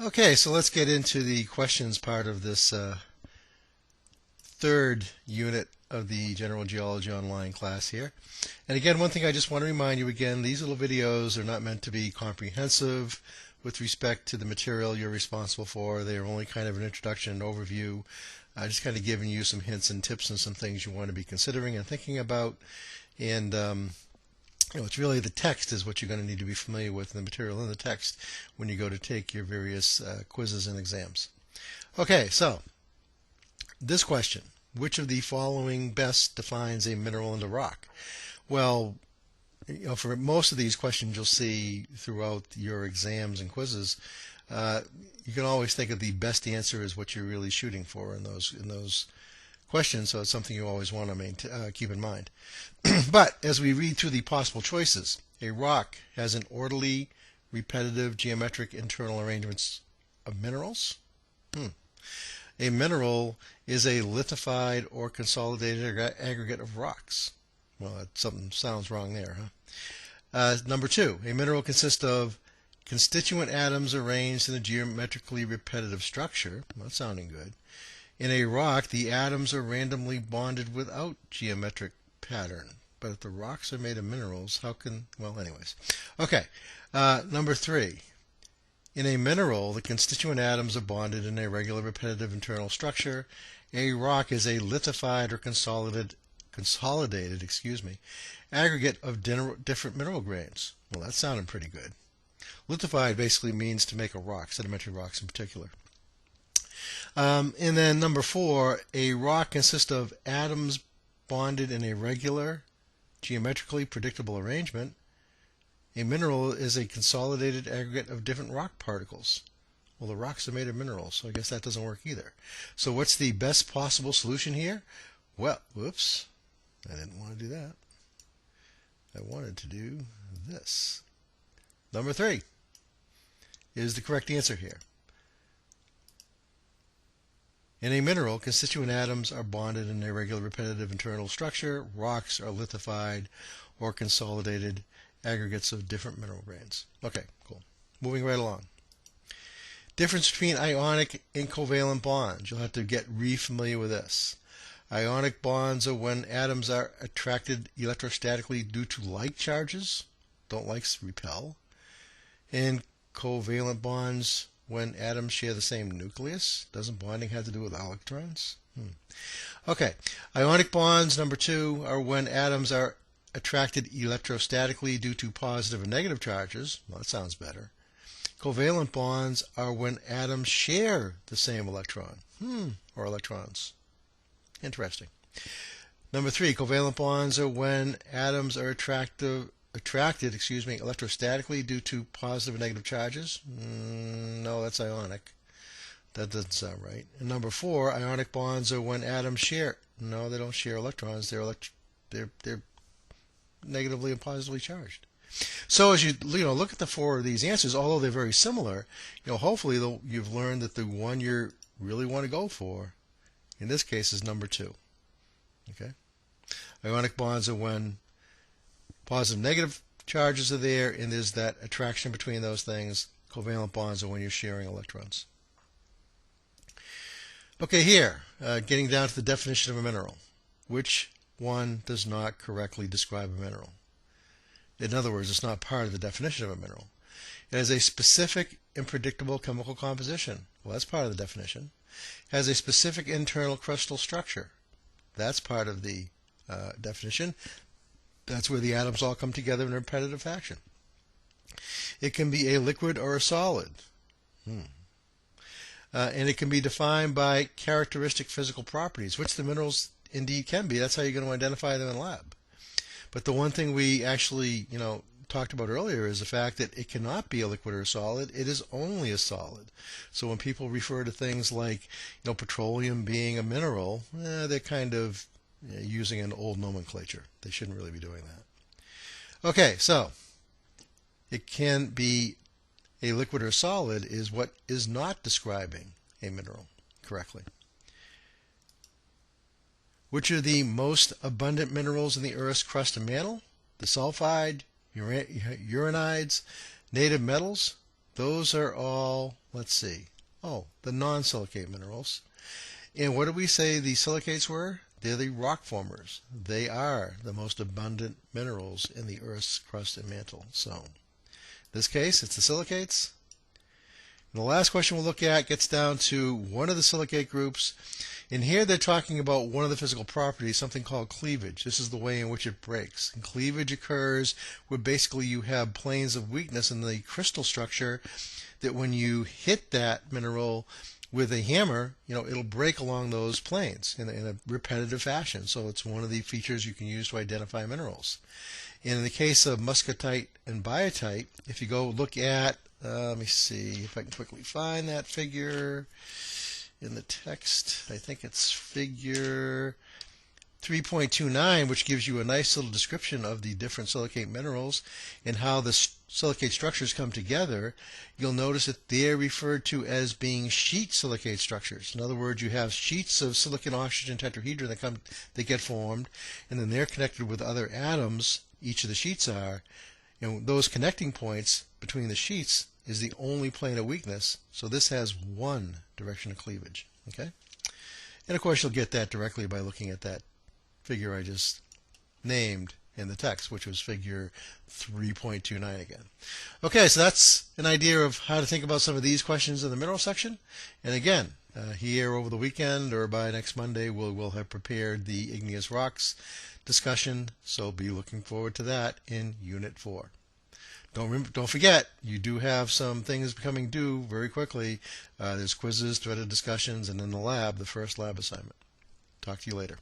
Okay, so let's get into the questions part of this third unit of the General Geology Online class here. And again, one thing I just want to remind you again, these little videos are not meant to be comprehensive with respect to the material you're responsible for. They are only kind of an introduction and overview, just kind of giving you some hints and tips and some things you want to be considering and thinking about. And it's really the text is what you're going to need to be familiar with, the material in the text when you go to take your various quizzes and exams. Okay, so this question, which of the following best defines a mineral and a rock? Well, for most of these questions you'll see throughout your exams and quizzes, you can always think of the best answer as what you're really shooting for in those questions, so it's something you always want to keep in mind. But as we read through the possible choices, a rock has an orderly, repetitive, geometric internal arrangements of minerals. A mineral is a lithified or consolidated aggregate of rocks. Well, something sounds wrong there, huh? Number two, a mineral consists of constituent atoms arranged in a geometrically repetitive structure. Well, that's sounding good. In a rock, the atoms are randomly bonded without geometric pattern. But if the rocks are made of minerals, how can... Well, anyways. Okay. Number three. In a mineral, the constituent atoms are bonded in a regular repetitive internal structure. A rock is a lithified or consolidated aggregate of different mineral grains. Well, that's sounding pretty good. Lithified basically means to make a rock, sedimentary rocks in particular. And then number four, a rock consists of atoms bonded in a regular, geometrically predictable arrangement. A mineral is a consolidated aggregate of different rock particles. Well, the rocks are made of minerals, so I guess that doesn't work either. So what's the best possible solution here? Well, whoops, I didn't want to do that. I wanted to do this. Number three is the correct answer here. In a mineral, constituent atoms are bonded in a regular repetitive internal structure. Rocks are lithified or consolidated aggregates of different mineral grains. Okay, cool. Moving right along. Difference between ionic and covalent bonds. You'll have to get re-familiar with this. Ionic bonds are when atoms are attracted electrostatically due to like charges. Don't likes repel. And covalent bonds when atoms share the same nucleus. Doesn't bonding have to do with electrons? Okay. Ionic bonds, number two, are when atoms are attracted electrostatically due to positive and negative charges. Well, that sounds better. Covalent bonds are when atoms share the same electron, or electrons. Interesting. Number three, covalent bonds are when atoms are attracted electrostatically due to positive and negative charges. No, that's ionic. That doesn't sound right. And number four, ionic bonds are when atoms share. No, they don't share electrons. They're negatively and positively charged. So as you look at the four of these answers, although they're very similar, hopefully you've learned that the one you really want to go for, in this case, is number two. Okay. Ionic bonds are when positive and negative charges are there, and there's that attraction between those things. Covalent bonds are when you're sharing electrons. Okay, here, getting down to the definition of a mineral. Which one does not correctly describe a mineral? In other words, it's not part of the definition of a mineral. It has a specific and predictable chemical composition. Well, that's part of the definition. It has a specific internal crustal structure. That's part of the definition. That's where the atoms all come together in a repetitive fashion. It can be a liquid or a solid. And it can be defined by characteristic physical properties, which the minerals indeed can be. That's how you're going to identify them in lab. But the one thing we actually, talked about earlier is the fact that it cannot be a liquid or a solid. It is only a solid. So when people refer to things like, petroleum being a mineral, they're kind of using an old nomenclature. They shouldn't really be doing that. Okay, so it can be a liquid or solid is what is not describing a mineral correctly. Which are the most abundant minerals in the Earth's crust and mantle? The sulfide, uranides, native metals, those are all, let's see, the non-silicate minerals. And what did we say the silicates were? They're the rock formers. They are the most abundant minerals in the Earth's crust and mantle. So, in this case, it's the silicates. And the last question we'll look at gets down to one of the silicate groups. And here they're talking about one of the physical properties, something called cleavage. This is the way in which it breaks. And cleavage occurs where basically you have planes of weakness in the crystal structure that when you hit that mineral with a hammer, it'll break along those planes in a repetitive fashion. So it's one of the features you can use to identify minerals. And in the case of muscatite and biotite, if you go look at, let me see if I can quickly find that figure in the text. I think it's figure 3.29, which gives you a nice little description of the different silicate minerals and how the silicate structures come together. You'll notice that they're referred to as being sheet silicate structures. In other words, you have sheets of silicon oxygen tetrahedra that get formed, and then they're connected with other atoms. Each of the sheets are, and those connecting points between the sheets is the only plane of weakness. So this has one direction of cleavage. Okay, and of course you'll get that directly by looking at that figure I just named in the text, which was figure 3.29 again. Okay, so that's an idea of how to think about some of these questions in the mineral section. And again, here over the weekend or by next Monday, we'll have prepared the igneous rocks discussion, so be looking forward to that in Unit 4. Don't forget, you do have some things becoming due very quickly. There's quizzes, threaded discussions, and in the lab, the first lab assignment. Talk to you later.